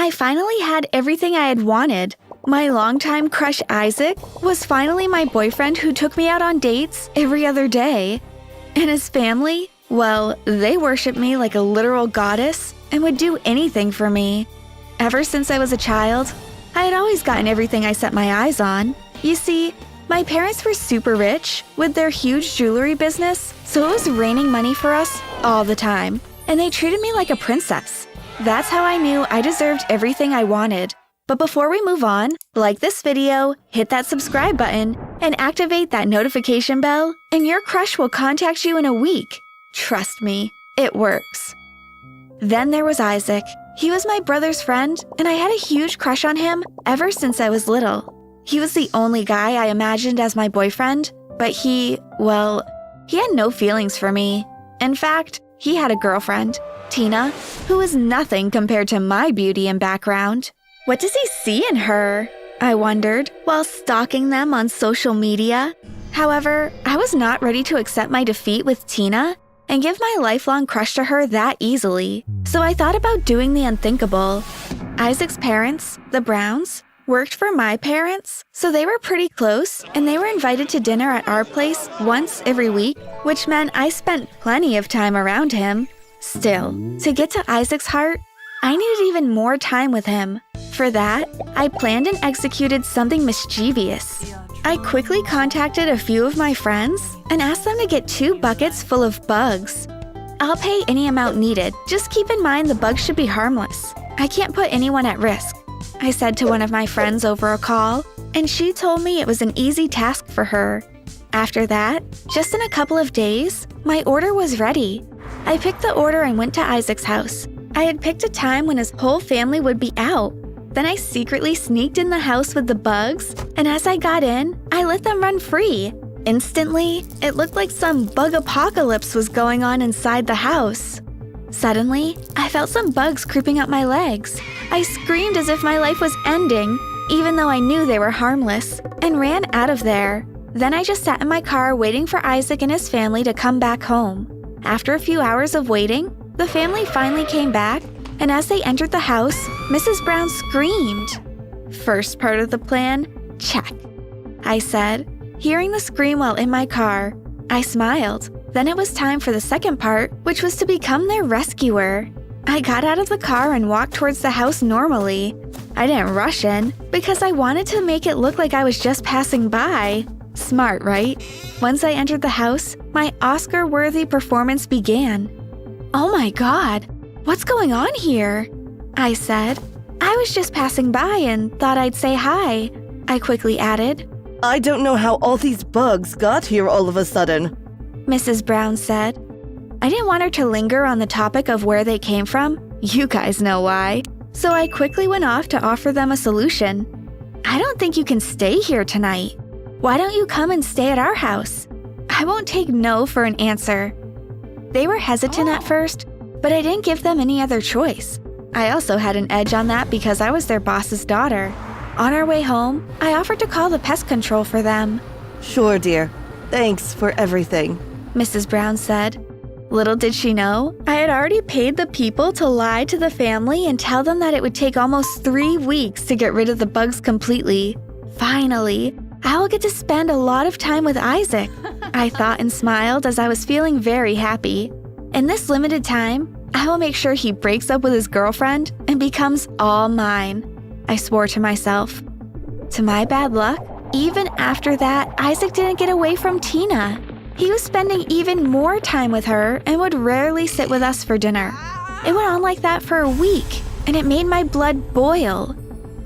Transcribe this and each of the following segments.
I finally had everything I had wanted. My longtime crush Isaac was finally my boyfriend who took me out on dates every other day. And his family, well, they worshiped me like a literal goddess and would do anything for me. Ever since I was a child, I had always gotten everything I set my eyes on. You see, my parents were super rich with their huge jewelry business, so it was raining money for us all the time, and they treated me like a princess. That's how I knew I deserved everything I wanted. But before we move on, like this video, hit that subscribe button, and activate that notification bell, and your crush will contact you in a week. Trust me, it works. Then there was Isaac. He was my brother's friend, and I had a huge crush on him ever since I was little. He was the only guy I imagined as my boyfriend, but he had no feelings for me. In fact, he had a girlfriend, Tina, who was nothing compared to my beauty and background. What does he see in her? I wondered, while stalking them on social media. However, I was not ready to accept my defeat with Tina and give my lifelong crush to her that easily. So I thought about doing the unthinkable. Isaac's parents, the Browns, worked for my parents, so they were pretty close, and they were invited to dinner at our place once every week, which meant I spent plenty of time around him. Still, to get to Isaac's heart, I needed even more time with him. For that, I planned and executed something mischievous. I quickly contacted a few of my friends and asked them to get 2 buckets full of bugs. I'll pay any amount needed, just keep in mind the bugs should be harmless. I can't put anyone at risk, I said to one of my friends over a call, and she told me it was an easy task for her. After that, just in a couple of days, my order was ready. I picked the order and went to Isaac's house. I had picked a time when his whole family would be out. Then I secretly sneaked in the house with the bugs, and as I got in, I let them run free. Instantly, it looked like some bug apocalypse was going on inside the house. Suddenly, I felt some bugs creeping up my legs. I screamed as if my life was ending, even though I knew they were harmless, and ran out of there. Then I just sat in my car waiting for Isaac and his family to come back home. After a few hours of waiting, the family finally came back, and as they entered the house, Mrs. Brown screamed. First part of the plan, check, I said, hearing the scream while in my car. I smiled. Then it was time for the second part, which was to become their rescuer. I got out of the car and walked towards the house normally. I didn't rush in because I wanted to make it look like I was just passing by. Smart, right? Once I entered the house, my Oscar-worthy performance began. Oh my God, what's going on here? I said. I was just passing by and thought I'd say hi, I quickly added. I don't know how all these bugs got here all of a sudden, Mrs. Brown said. I didn't want her to linger on the topic of where they came from. You guys know why. So I quickly went off to offer them a solution. I don't think you can stay here tonight. Why don't you come and stay at our house? I won't take no for an answer. They were hesitant at first, but I didn't give them any other choice. I also had an edge on that because I was their boss's daughter. On our way home, I offered to call the pest control for them. Sure, dear. Thanks for everything, Mrs. Brown said. Little did she know, I had already paid the people to lie to the family and tell them that it would take almost 3 weeks to get rid of the bugs completely. Finally, I will get to spend a lot of time with Isaac, I thought and smiled as I was feeling very happy. In this limited time, I will make sure he breaks up with his girlfriend and becomes all mine, I swore to myself. To my bad luck, even after that, Isaac didn't get away from Tina. He was spending even more time with her and would rarely sit with us for dinner. It went on like that for a week, and it made my blood boil.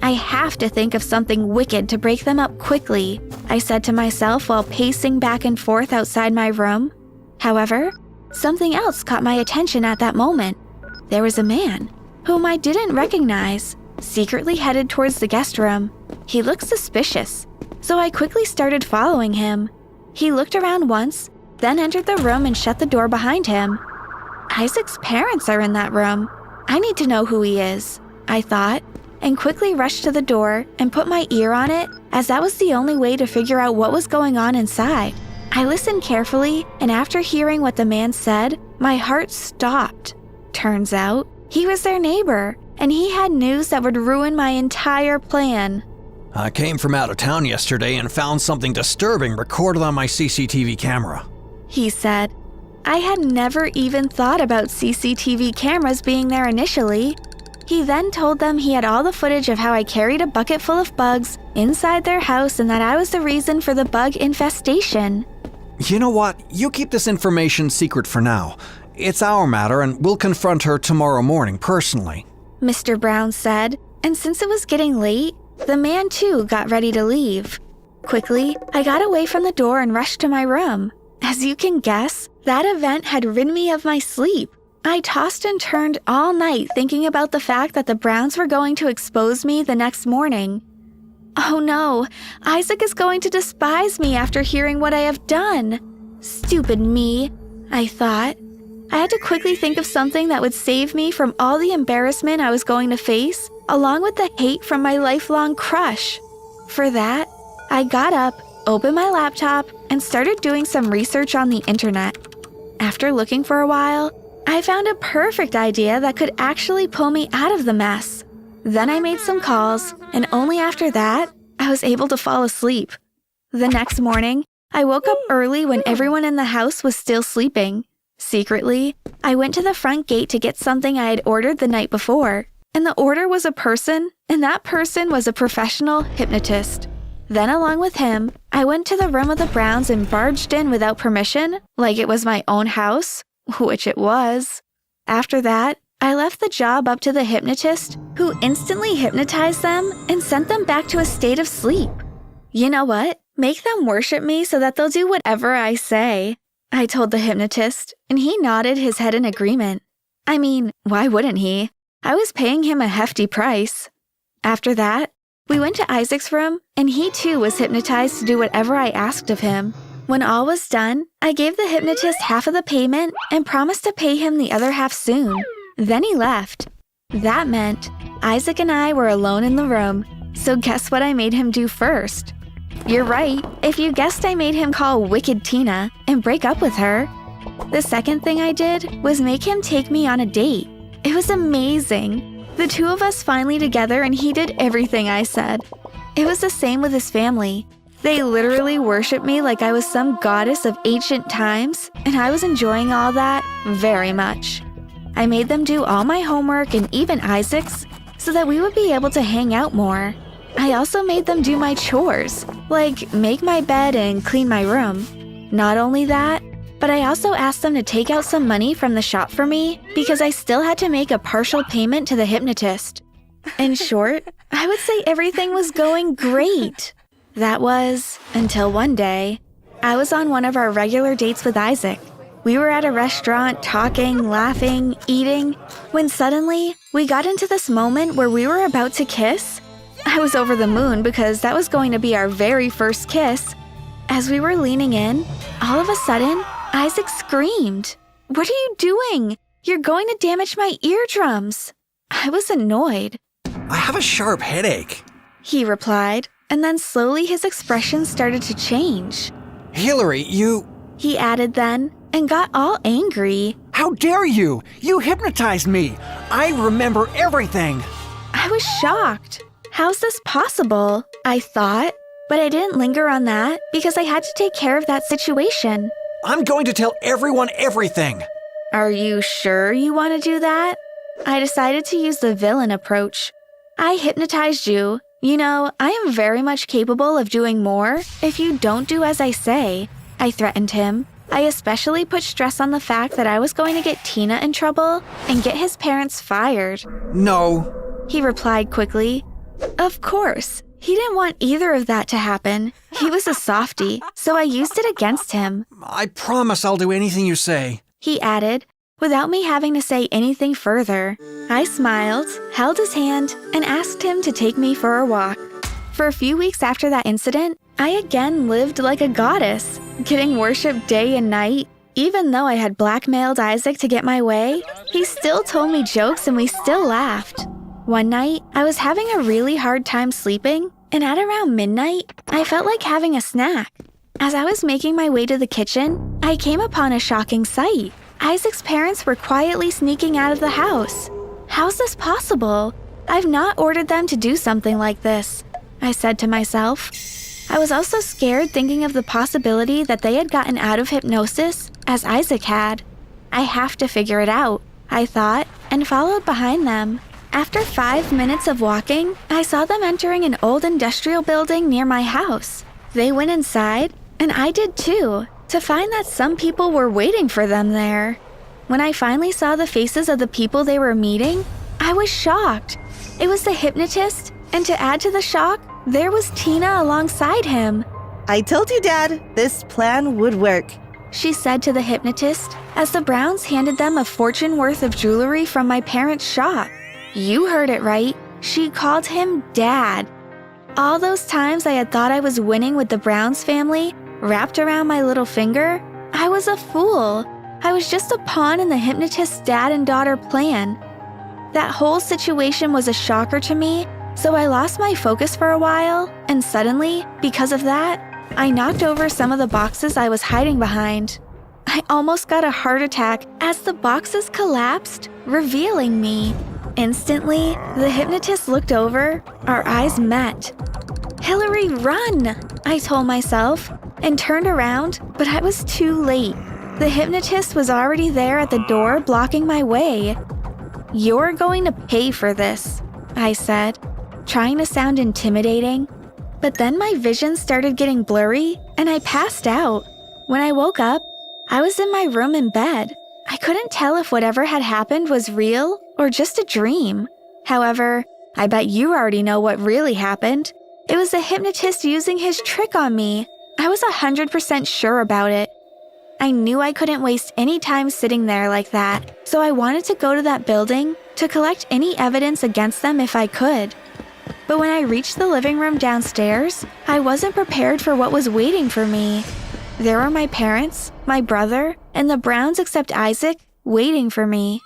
I have to think of something wicked to break them up quickly, I said to myself while pacing back and forth outside my room. However, something else caught my attention at that moment. There was a man, whom I didn't recognize, secretly headed towards the guest room. He looked suspicious, so I quickly started following him. He looked around once, then entered the room and shut the door behind him. Isaac's parents are in that room. I need to know who he is, I thought, and quickly rushed to the door and put my ear on it, as that was the only way to figure out what was going on inside. I listened carefully, and after hearing what the man said, my heart stopped. Turns out, he was their neighbor, and he had news that would ruin my entire plan. I came from out of town yesterday and found something disturbing recorded on my CCTV camera. He said. I had never even thought about CCTV cameras being there initially. He then told them he had all the footage of how I carried a bucket full of bugs inside their house and that I was the reason for the bug infestation. You know what? You keep this information secret for now. It's our matter and we'll confront her tomorrow morning personally. Mr. Brown said, and since it was getting late, the man too got ready to leave. Quickly, I got away from the door and rushed to my room. As you can guess, that event had rid me of my sleep. I tossed and turned all night thinking about the fact that the Browns were going to expose me the next morning. Oh no, Isaac is going to despise me after hearing what I have done. Stupid me, I thought. I had to quickly think of something that would save me from all the embarrassment I was going to face, along with the hate from my lifelong crush. For that, I got up, opened my laptop, and started doing some research on the internet. After looking for a while, I found a perfect idea that could actually pull me out of the mess. Then I made some calls, and only after that, I was able to fall asleep. The next morning, I woke up early when everyone in the house was still sleeping. Secretly, I went to the front gate to get something I had ordered the night before, and the order was a person, and that person was a professional hypnotist. Then along with him, I went to the room of the Browns and barged in without permission, like it was my own house, which it was. After that, I left the job up to the hypnotist, who instantly hypnotized them and sent them back to a state of sleep. You know what? Make them worship me so that they'll do whatever I say, I told the hypnotist, and he nodded his head in agreement. I mean, why wouldn't he? I was paying him a hefty price. After that, we went to Isaac's room, and he too was hypnotized to do whatever I asked of him. When all was done, I gave the hypnotist half of the payment and promised to pay him the other half soon. Then he left. That meant Isaac and I were alone in the room, so guess what I made him do first? You're right, if you guessed I made him call Wicked Tina and break up with her. The second thing I did was make him take me on a date. It was amazing. The two of us finally together and he did everything I said. It was the same with his family. They literally worshiped me like I was some goddess of ancient times, and I was enjoying all that very much. I made them do all my homework and even Isaac's so that we would be able to hang out more. I also made them do my chores, like make my bed and clean my room. Not only that, but I also asked them to take out some money from the shop for me because I still had to make a partial payment to the hypnotist. In short, I would say everything was going great. That was until one day, I was on one of our regular dates with Isaac. We were at a restaurant talking, laughing, eating, when suddenly we got into this moment where we were about to kiss. I was over the moon because that was going to be our very first kiss. As we were leaning in, all of a sudden, Isaac screamed, "What are you doing? You're going to damage my eardrums." I was annoyed. I have a sharp headache. He replied, and then slowly his expression started to change. Hillary, He added then, and got all angry. How dare you? You hypnotized me. I remember everything. I was shocked. How's this possible? I thought, but I didn't linger on that because I had to take care of that situation. I'm going to tell everyone everything. Are you sure you want to do that? I decided to use the villain approach. I hypnotized you. You know, I am very much capable of doing more if you don't do as I say, I threatened him. I especially put stress on the fact that I was going to get Tina in trouble and get his parents fired. No. He replied quickly. Of course. He didn't want either of that to happen. He was a softie, so I used it against him. I promise I'll do anything you say. He added, without me having to say anything further. I smiled, held his hand, and asked him to take me for a walk. For a few weeks after that incident, I again lived like a goddess, getting worshipped day and night. Even though I had blackmailed Isaac to get my way, he still told me jokes and we still laughed. One night, I was having a really hard time sleeping, and at around midnight, I felt like having a snack. As I was making my way to the kitchen, I came upon a shocking sight. Isaac's parents were quietly sneaking out of the house. How's this possible? I've not ordered them to do something like this, I said to myself. I was also scared thinking of the possibility that they had gotten out of hypnosis as Isaac had. I have to figure it out, I thought, and followed behind them. After 5 minutes of walking, I saw them entering an old industrial building near my house. They went inside, and I did too, to find that some people were waiting for them there. When I finally saw the faces of the people they were meeting, I was shocked. It was the hypnotist, and to add to the shock, there was Tina alongside him. I told you, Dad, this plan would work. She said to the hypnotist as the Browns handed them a fortune worth of jewelry from my parents' shop. You heard it right. She called him Dad. All those times I had thought I was winning with the Browns family, wrapped around my little finger, I was a fool. I was just a pawn in the hypnotist's dad and daughter plan. That whole situation was a shocker to me, so I lost my focus for a while, and suddenly, because of that, I knocked over some of the boxes I was hiding behind. I almost got a heart attack as the boxes collapsed, revealing me. Instantly, the hypnotist looked over, our eyes met. Hillary, run! I told myself, and turned around, but I was too late. The hypnotist was already there at the door, blocking my way. You're going to pay for this, I said, trying to sound intimidating. But then my vision started getting blurry, and I passed out. When I woke up, I was in my room in bed. I couldn't tell if whatever had happened was real or just a dream. However, I bet you already know what really happened. It was the hypnotist using his trick on me. I was 100% sure about it. I knew I couldn't waste any time sitting there like that, so I wanted to go to that building to collect any evidence against them if I could. But when I reached the living room downstairs, I wasn't prepared for what was waiting for me. There were my parents, my brother, and the Browns except Isaac, waiting for me.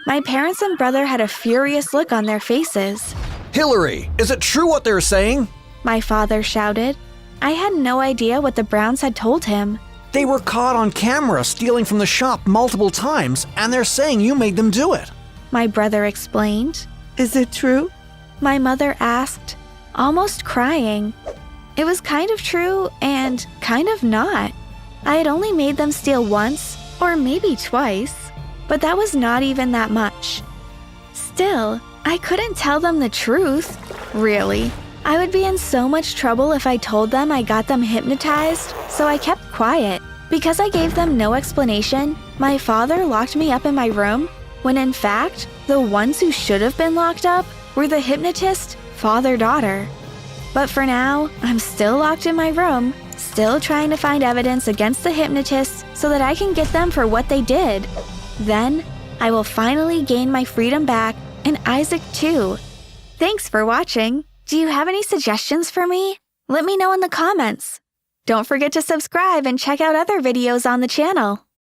My parents and brother had a furious look on their faces. Hillary, is it true what they're saying? My father shouted. I had no idea what the Browns had told him. They were caught on camera stealing from the shop multiple times, and they're saying you made them do it. My brother explained. Is it true? My mother asked, almost crying. It was kind of true and kind of not. I had only made them steal once, or maybe twice, but that was not even that much. Still, I couldn't tell them the truth, really. I would be in so much trouble if I told them I got them hypnotized, so I kept quiet. Because I gave them no explanation, my father locked me up in my room, when in fact, the ones who should have been locked up were the hypnotist, father-daughter. But for now, I'm still locked in my room, still trying to find evidence against the hypnotists so that I can get them for what they did. Then, I will finally gain my freedom back, and Isaac too. Thanks for watching. Do you have any suggestions for me? Let me know in the comments. Don't forget to subscribe and check out other videos on the channel.